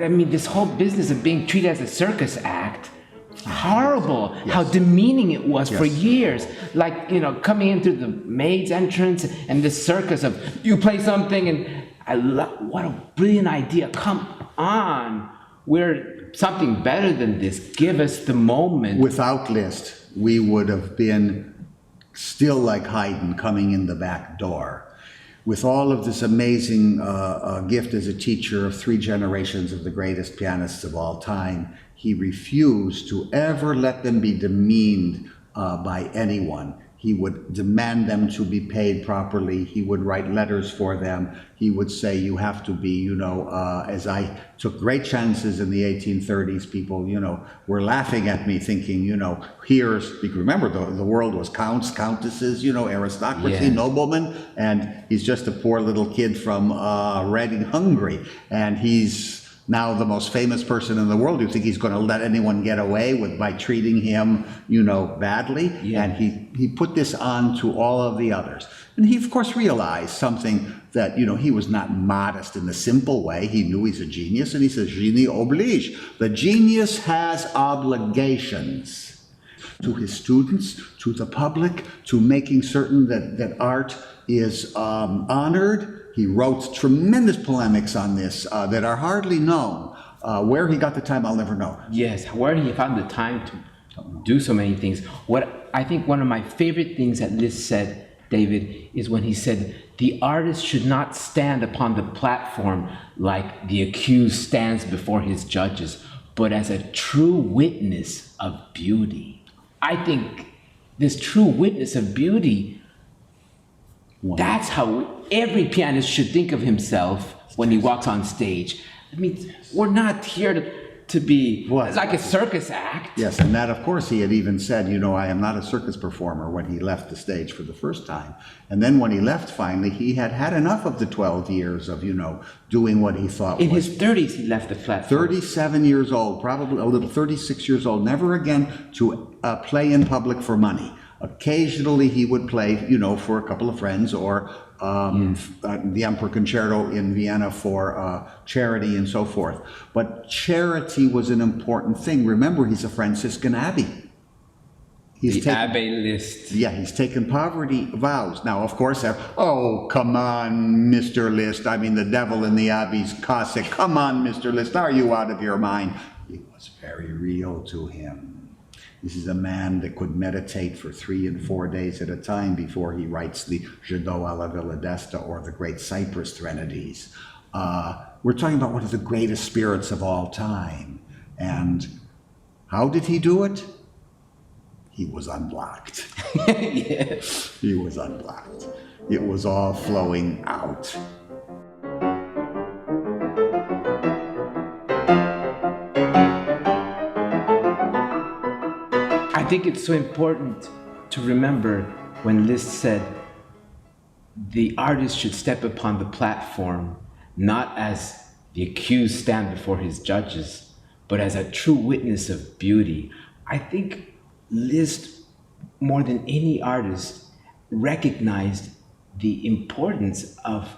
I mean, this whole business of being treated as a circus act, horrible. Yes. How demeaning it was for years. Like, you know, coming in through the maid's entrance and this circus of you play something and what a brilliant idea. Come on. We're something better than this. Give us the moment. Without Liszt, we would have been still like Haydn coming in the back door. With all of this amazing gift as a teacher of 3 generations of the greatest pianists of all time, he refused to ever let them be demeaned by anyone. He would demand them to be paid properly. He would write letters for them. He would say, you have to be, you know, as I took great chances in the 1830s, people, you know, were laughing at me thinking, you know, remember the world was counts, countesses, you know, aristocracy, noblemen, and he's just a poor little kid from Reading, Hungary, and he's now the most famous person in the world. You think he's going to let anyone get away by treating him, you know, badly? Yeah. And he put this on to all of the others. And he, of course, realized something that, you know, he was not modest in the simple way. He knew he's a genius, and he says, génie oblige. The genius has obligations to his students, to the public, to making certain that art is honored. He wrote tremendous polemics on this that are hardly known. Where he got the time, I'll never know. Yes, where he found the time to do so many things. What I think one of my favorite things that Liszt said, David, is when he said, the artist should not stand upon the platform like the accused stands before his judges, but as a true witness of beauty. I think this true witness of beauty, that's how every pianist should think of himself when he walks on stage. I mean, we're not here to be like a circus act. Yes, and that, of course, he had even said, you know, I am not a circus performer when he left the stage for the first time. And then when he left finally, he had had enough of the 12 years of, you know, doing what he thought in his 30s, he left the platform. 37 years old, probably a little 36 years old, never again to play in public for money. Occasionally he would play, you know, for a couple of friends, or the Emperor Concerto in Vienna for charity and so forth. But charity was an important thing. Remember, he's a Franciscan abbey. Abbey Liszt. Yeah, he's taken poverty vows. Now, of course, oh, come on, Mr. Liszt. I mean, the devil in the abbey's Cossack. Come on, Mr. Liszt, are you out of your mind? It was very real to him. This is a man that could meditate for 3 and 4 days at a time before he writes the Jadot à la Villa d'Este or the Great Cypress Threnodies. We're talking about one of the greatest spirits of all time. And how did he do it? He was unblocked. Yes. He was unblocked. It was all flowing out. I think it's so important to remember when Liszt said the artist should step upon the platform not as the accused stand before his judges, but as a true witness of beauty. I think Liszt, more than any artist, recognized the importance of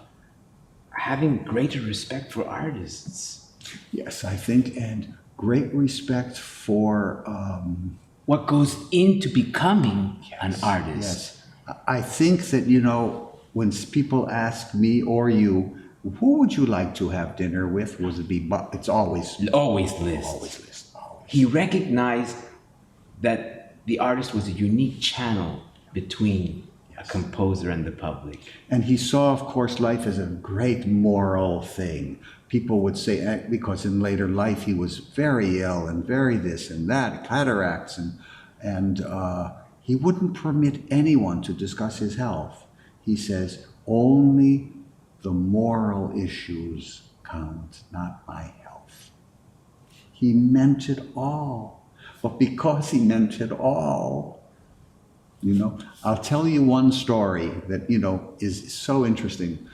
having greater respect for artists. Yes, I think, and great respect for what goes into becoming an artist. Yes. I think that, you know, when people ask me or you, who would you like to have dinner with? It's always Liszt. Always Liszt. He recognized that the artist was a unique channel between a composer and the public. And he saw, of course, life as a great moral thing. People would say, because in later life he was very ill and very this and that, cataracts, and he wouldn't permit anyone to discuss his health. He says, only the moral issues count, not my health. He meant it all. But because he meant it all, you know, I'll tell you one story that, you know, is so interesting.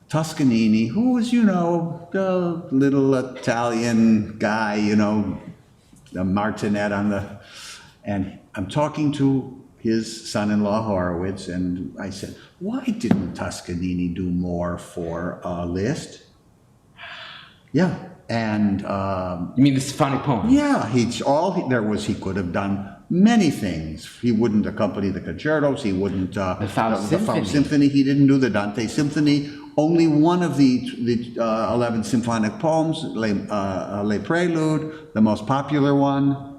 Toscanini, who was, you know, the little Italian guy, you know, the martinet and I'm talking to his son-in-law Horowitz, and I said, why didn't Toscanini do more for Liszt? Yeah, And You mean the symphonic poem? yeah, he could have done many things. He wouldn't accompany the concertos. He wouldn't The Faust Symphony. Symphony. He didn't do the Dante Symphony. Only one of the 11 symphonic poems, Le Prelude, the most popular one.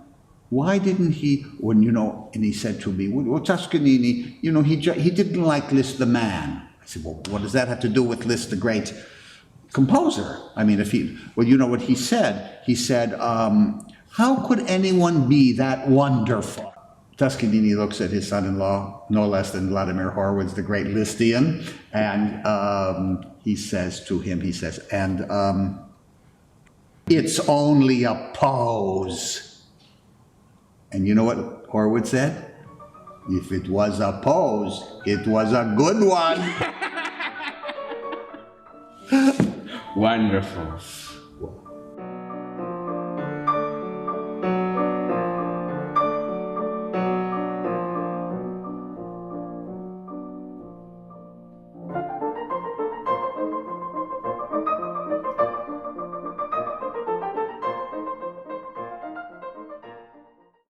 Why didn't he? When and he said to me, "Well, Toscanini, he didn't like Liszt the man." I said, "Well, what does that have to do with Liszt the great composer?" I mean, you know what he said? He said, "How could anyone be that wonderful?" Toscanini looks at his son-in-law, no less than Vladimir Horowitz, the great Lisztian, and he says to him, "It's only a pose." And you know what Horowitz said? "If it was a pose, it was a good one." Wonderful.